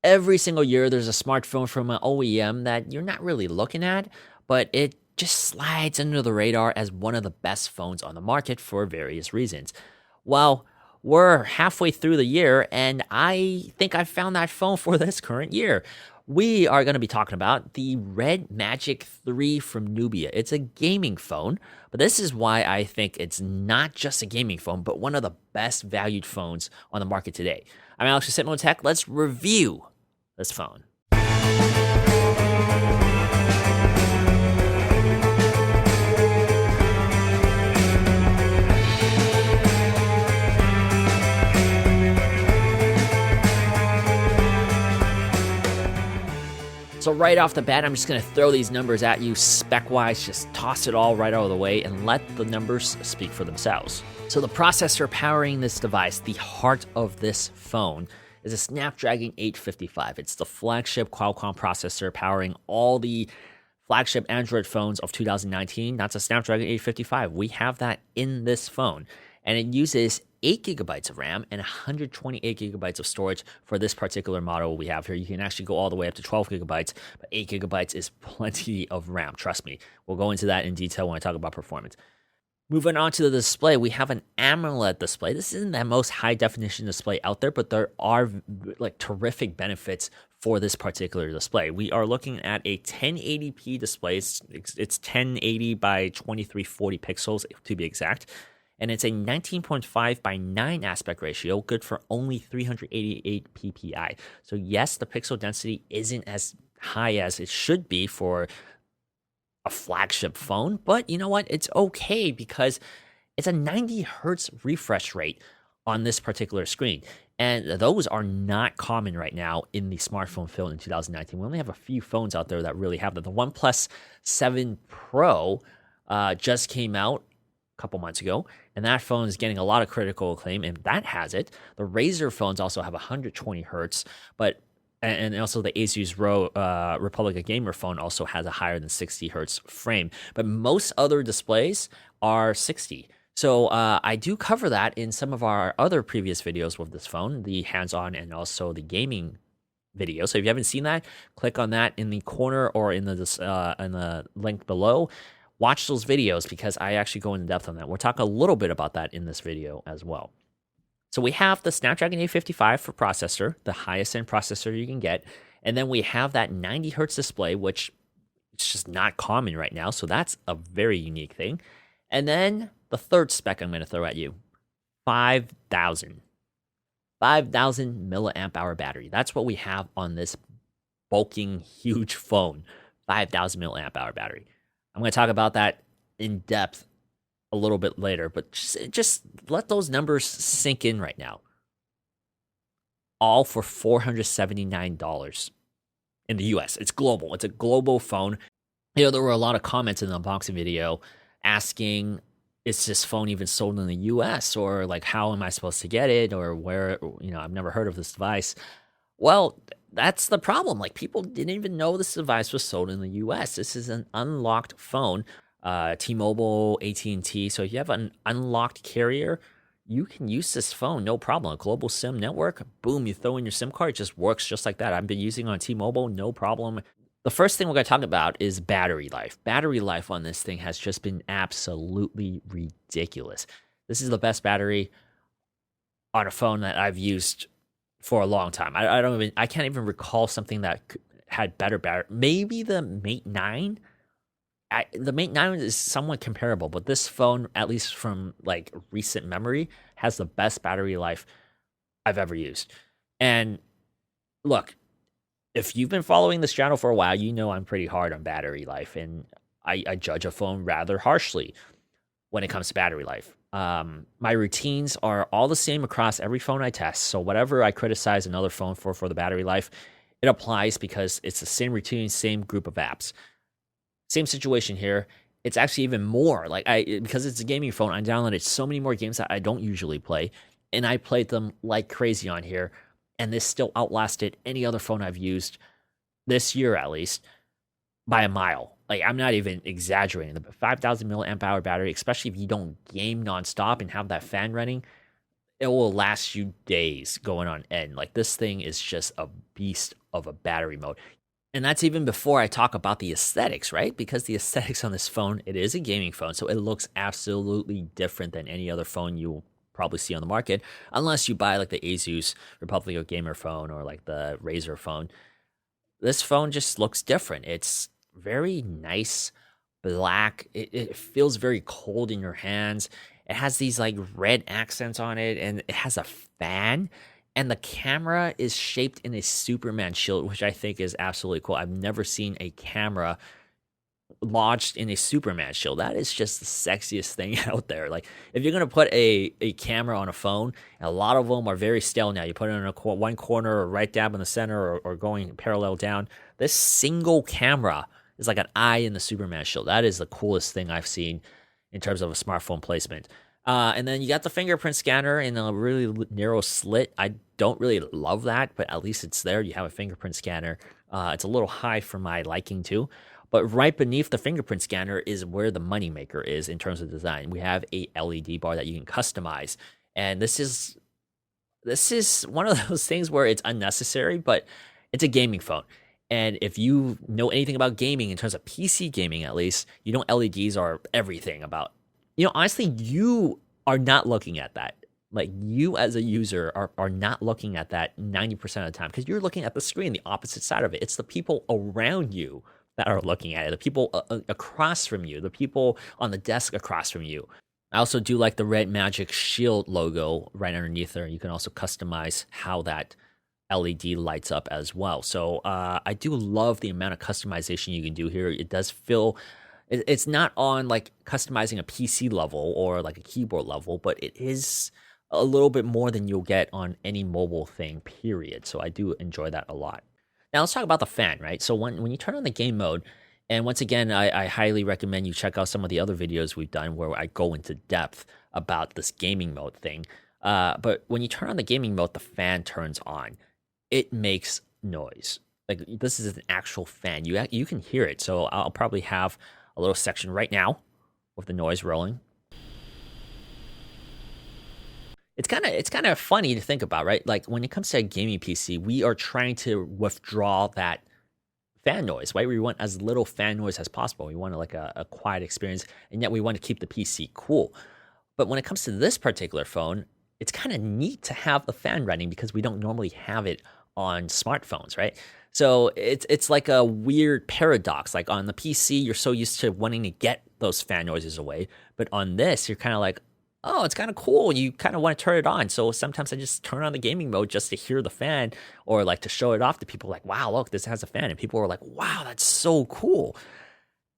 Every single year, there's a smartphone from an OEM that you're not really looking at, but it just slides under the radar as one of the best phones on the market for various reasons. Well, we're halfway through the year, and I think I found that phone for this current year. We are going to be talking about the Red Magic 3 from Nubia. It's a gaming phone, but this is why I think it's not just a gaming phone, but one of the best valued phones on the market today. I'm Alex with Sitmo Tech. Let's review this phone. So right off the bat, I'm just going to throw these numbers at you spec-wise, just toss it all right out of the way and let the numbers speak for themselves. So the processor powering this device, the heart of this phone, is a Snapdragon 855. It's the flagship Qualcomm processor powering all the flagship Android phones of 2019. That's a Snapdragon 855. We have that in this phone, and it uses 8 gigabytes of RAM and 128 gigabytes of storage for this particular model we have here. You can actually go all the way up to 12 gigabytes, but 8 gigabytes is plenty of RAM. Trust me. We'll go into that in detail when I talk about performance. Moving on to the display, we have an AMOLED display. This isn't the most high definition display out there, but there are like terrific benefits for this particular display. We are looking at a 1080p display. It's 1080 by 2340 pixels to be exact. And it's a 19.5 by 9 aspect ratio, good for only 388 ppi. So yes, the pixel density isn't as high as it should be for a flagship phone, but you know what? It's okay because it's a 90 hertz refresh rate on this particular screen. And those are not common right now in the smartphone field in 2019. We only have a few phones out there that really have that. The OnePlus 7 Pro just came out couple months ago, and that phone is getting a lot of critical acclaim, and that has it. The Razer phones also have 120 hertz, and also the Asus Republica Gamer phone also has a higher than 60 hertz frame, but most other displays are 60. So I do cover that in some of our other previous videos with this phone, the hands-on and also the gaming video. So if you haven't seen that, click on that in the corner or in the link below. Watch those videos because I actually go into depth on that. We'll talk a little bit about that in this video as well. So we have the Snapdragon 855 for processor, the highest end processor you can get. And then we have that 90 hertz display, which is just not common right now. So that's a very unique thing. And then the third spec I'm going to throw at you, 5,000 milliamp hour battery. That's what we have on this bulking, huge phone, 5,000 milliamp hour battery. I'm going to talk about that in depth a little bit later, but just let those numbers sink in right now. All for $479 in the US. It's global. It's a global phone. You know, there were a lot of comments in the unboxing video asking, is this phone even sold in the US? Or like, how am I supposed to get it? Or where, I've never heard of this device. Well, that's the problem. Like, people didn't even know this device was sold in the US. This is an unlocked phone, T-Mobile, AT&T. So if you have an unlocked carrier, you can use this phone, no problem. A global SIM network, boom, you throw in your SIM card, it just works just like that. I've been using on T-Mobile, no problem. The first thing we're going to talk about is battery life. Battery life on this thing has just been absolutely ridiculous. This is the best battery on a phone that I've used for a long time. I can't even recall something that had better battery. Maybe the Mate 9. The Mate 9 is somewhat comparable, but this phone, at least from like recent memory, has the best battery life I've ever used. And look, if you've been following this channel for a while, you know I'm pretty hard on battery life, and I judge a phone rather harshly when it comes to battery life. My routines are all the same across every phone I test. So whatever I criticize another phone for the battery life, it applies because it's the same routine, same group of apps. Same situation here. It's actually even more because it's a gaming phone. I downloaded so many more games that I don't usually play, and I played them like crazy on here. And this still outlasted any other phone I've used this year, at least, by a mile. Like, I'm not even exaggerating. The 5,000 milliamp hour battery, especially if you don't game nonstop and have that fan running, it will last you days going on end. Like this thing is just a beast of a battery mode. And that's even before I talk about the aesthetics, right? Because the aesthetics on this phone, it is a gaming phone, so it looks absolutely different than any other phone you'll probably see on the market, unless you buy like the Asus Republic of Gamer phone or like the Razer phone. This phone just looks different. It's very nice black. It feels very cold in your hands. It has these like red accents on it, and it has a fan. And the camera is shaped in a Superman shield, which I think is absolutely cool. I've never seen a camera lodged in a Superman shield. That is just the sexiest thing out there. Like, if you're going to put a camera on a phone, and a lot of them are very stale now. You put it in one corner or right dab in the center or going parallel down. This single camera is like an eye in the Superman shield. That is the coolest thing I've seen in terms of a smartphone placement. And then you got the fingerprint scanner in a really narrow slit. I don't really love that, but at least it's there. You have a fingerprint scanner. It's a little high for my liking too. But right beneath the fingerprint scanner is where the moneymaker is in terms of design. We have a LED bar that you can customize. And this is one of those things where it's unnecessary, but it's a gaming phone. And if you know anything about gaming, in terms of PC gaming at least, you know LEDs are everything about. Honestly, you are not looking at that. Like, you as a user are not looking at that 90% of the time, because you're looking at the screen, the opposite side of it. It's the people around you that are looking at it, the people across from you, the people on the desk across from you. I also do like the Red Magic Shield logo right underneath there. You can also customize how that LED lights up as well. So I do love the amount of customization you can do here. It does feel... It's not on like customizing a PC level or like a keyboard level, but it is a little bit more than you'll get on any mobile thing, period. So I do enjoy that a lot. Now let's talk about the fan, right? So when you turn on the game mode, and once again, I highly recommend you check out some of the other videos we've done where I go into depth about this gaming mode thing. But when you turn on the gaming mode, the fan turns on. It makes noise. Like, this is an actual fan. You can hear it. So I'll probably have a little section right now with the noise rolling. It's kind of funny to think about, right? Like, when it comes to a gaming PC, we are trying to withdraw that fan noise, right? We want as little fan noise as possible. We want like a quiet experience, and yet we want to keep the PC cool. But when it comes to this particular phone, it's kind of neat to have the fan running because we don't normally have it on smartphones, right? So it's like a weird paradox. Like, on the PC, you're so used to wanting to get those fan noises away, but on this, you're kind of like, oh, it's kind of cool. You kind of want to turn it on. So sometimes I just turn on the gaming mode just to hear the fan, or like to show it off to people. Like, wow, look, this has a fan, and people are like, wow, that's so cool.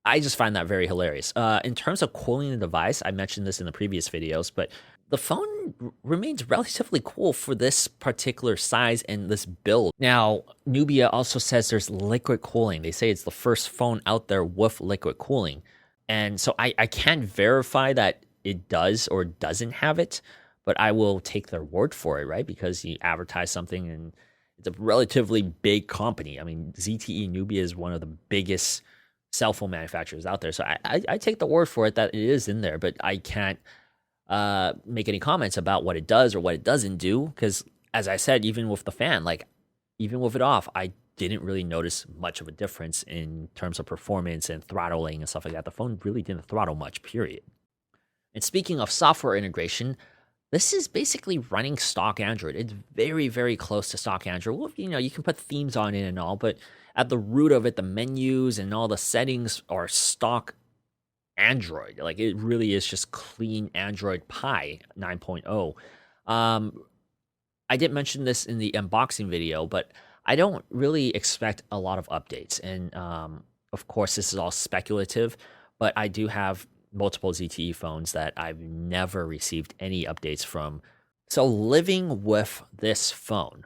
I just find that very hilarious. In terms of cooling the device, I mentioned this in the previous videos, but the phone remains relatively cool for this particular size and this build. Now, Nubia also says there's liquid cooling. They say it's the first phone out there with liquid cooling. And so I can't verify that it does or doesn't have it, but I will take their word for it, right? Because you advertise something, and it's a relatively big company. I mean, ZTE Nubia is one of the biggest cell phone manufacturers out there. So I take the word for it that it is in there, but I can't make any comments about what it does or what it doesn't do, because as I said, even with the fan, like, even with it off, I didn't really notice much of a difference in terms of performance and throttling and stuff like that. The phone really didn't throttle much, period. And speaking of software integration, this is basically running stock Android. It's very, very close to stock Android. Well, you can put themes on it and all, but at the root of it, the menus and all the settings are stock Android. Like, it really is just clean Android Pie 9.0. I didn't mention this in the unboxing video, but I don't really expect a lot of updates. And of course, this is all speculative, but I do have multiple ZTE phones that I've never received any updates from. So living with this phone,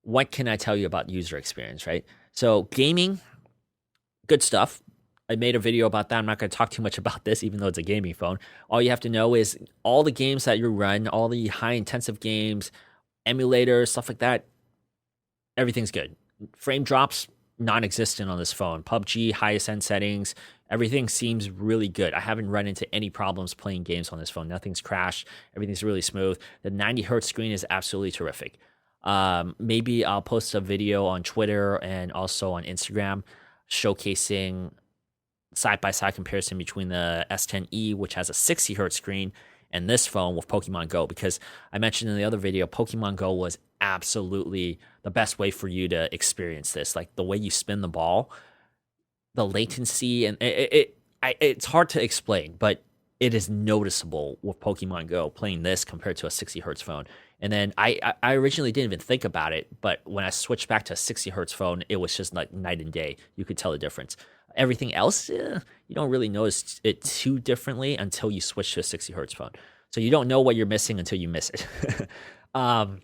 what can I tell you about user experience, right? So gaming, good stuff. I made a video about that. I'm not going to talk too much about this, even though it's a gaming phone. All you have to know is all the games that you run, all the high-intensive games, emulators, stuff like that, everything's good. Frame drops, non-existent on this phone. PUBG, highest end settings, everything seems really good. I haven't run into any problems playing games on this phone. Nothing's crashed. Everything's really smooth. The 90 hertz screen is absolutely terrific. Maybe I'll post a video on Twitter and also on Instagram showcasing side-by-side comparison between the S10e, which has a 60 hertz screen, and this phone with Pokemon Go, because I mentioned in the other video, Pokemon Go was absolutely the best way for you to experience this. Like the way you spin the ball, the latency, and it's hard to explain, but it is noticeable with Pokemon Go playing this compared to a 60 hertz phone. And then I originally didn't even think about it, but when I switched back to a 60 hertz phone, it was just like night and day. You could tell the difference. Everything else, you don't really notice it too differently until you switch to a 60 hertz phone. So you don't know what you're missing until you miss it. But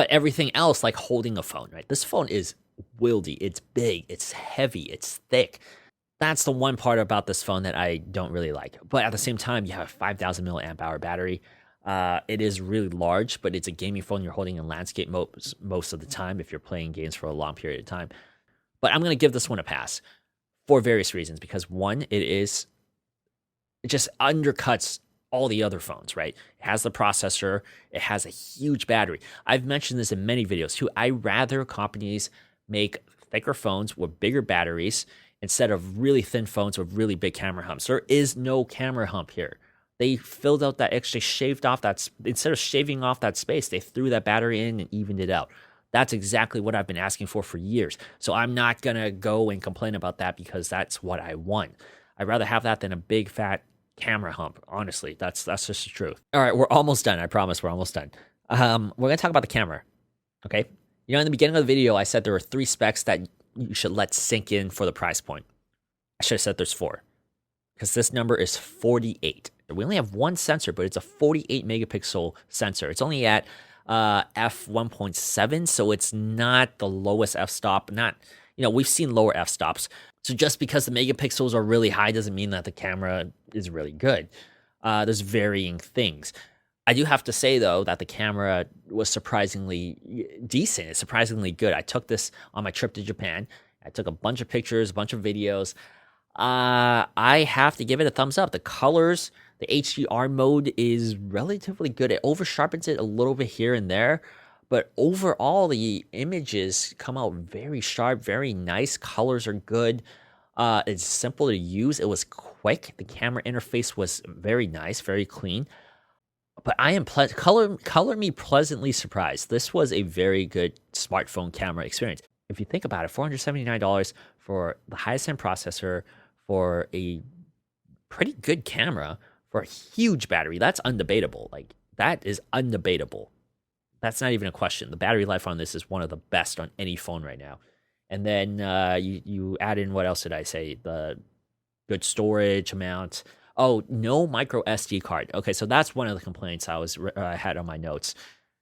everything else, like holding a phone, right? This phone is wieldy. It's big. It's heavy. It's thick. That's the one part about this phone that I don't really like. But at the same time, you have a 5,000 milliamp hour battery. It is really large, but it's a gaming phone you're holding in landscape most of the time if you're playing games for a long period of time. But I'm going to give this one a pass for various reasons. Because one, it just undercuts all the other phones, right? It has the processor. It has a huge battery. I've mentioned this in many videos too. I rather companies make thicker phones with bigger batteries instead of really thin phones with really big camera humps. There is no camera hump here. They filled out that extra, shaved off that, instead of shaving off that space, they threw that battery in and evened it out. That's exactly what I've been asking for years. So I'm not going to go and complain about that because that's what I want. I'd rather have that than a big fat camera hump. Honestly, that's just the truth. All right, we're almost done. I promise we're almost done. We're going to talk about the camera. Okay. In the beginning of the video, I said there were 3 specs that you should let sink in for the price point. I should have said there's 4 because this number is 48. We only have one sensor, but it's a 48 megapixel sensor. It's only at f1.7, so it's not the lowest f-stop. We've seen lower f-stops. So just because the megapixels are really high doesn't mean that the camera is really good. There's varying things. I do have to say, though, that the camera was surprisingly decent. It's surprisingly good. I took this on my trip to Japan. I took a bunch of pictures, a bunch of videos. I have to give it a thumbs up. The colors, the HDR mode is relatively good. It over sharpens it a little bit here and there, but overall the images come out very sharp, very nice. Colors are good. It's simple to use. It was quick. The camera interface was very nice, very clean. But I am color me pleasantly surprised. This was a very good smartphone camera experience. If you think about it, $479 for the highest end processor, for a pretty good camera, for a huge battery, that's undebatable. Like, that is undebatable. That's not even a question. The battery life on this is one of the best on any phone right now. And then you add in, what else did I say? The good storage amount. Oh, no micro SD card. Okay, so that's one of the complaints I had on my notes.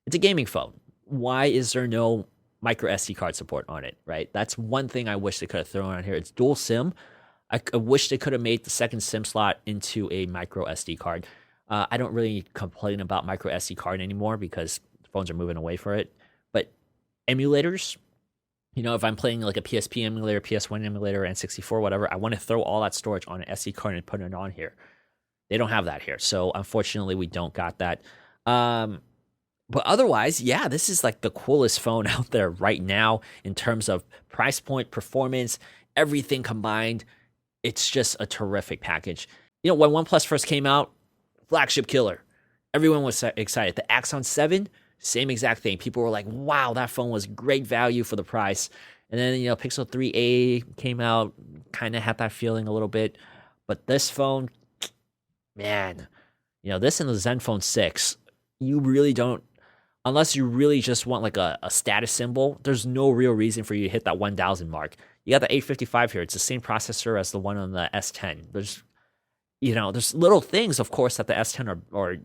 It's a gaming phone. Why is there no micro SD card support on it, right? That's one thing I wish they could have thrown on here. It's dual SIM. I wish they could have made the second SIM slot into a micro SD card. I don't really complain about micro SD card anymore because phones are moving away from it. But emulators, if I'm playing like a PSP emulator, PS1 emulator, N64, whatever, I want to throw all that storage on an SD card and put it on here. They don't have that here. So unfortunately, we don't got that. But otherwise, yeah, this is like the coolest phone out there right now in terms of price point, performance, everything combined. It's just a terrific package. When OnePlus first came out, flagship killer. Everyone was excited. The Axon 7, same exact thing. People were like, wow, that phone was great value for the price. And then, Pixel 3a came out, kind of had that feeling a little bit. But this phone, man, this and the Zenfone 6, you really don't, unless you really just want like a status symbol, there's no real reason for you to hit that 1,000 mark. You got the 855 here. It's the same processor as the one on the S10. There's little things, of course, that the S10 or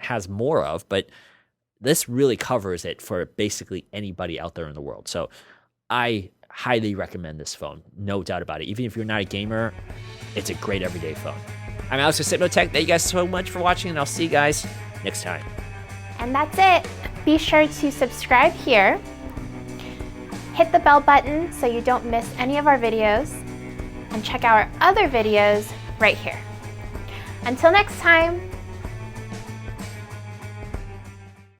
has more of, but this really covers it for basically anybody out there in the world. So I highly recommend this phone, no doubt about it. Even if you're not a gamer, it's a great everyday phone. I'm Alex with Hypnotech. Thank you guys so much for watching, and I'll see you guys next time. And that's it. Be sure to subscribe here Hit the bell button so you don't miss any of our videos, and check out our other videos right here. Until next time,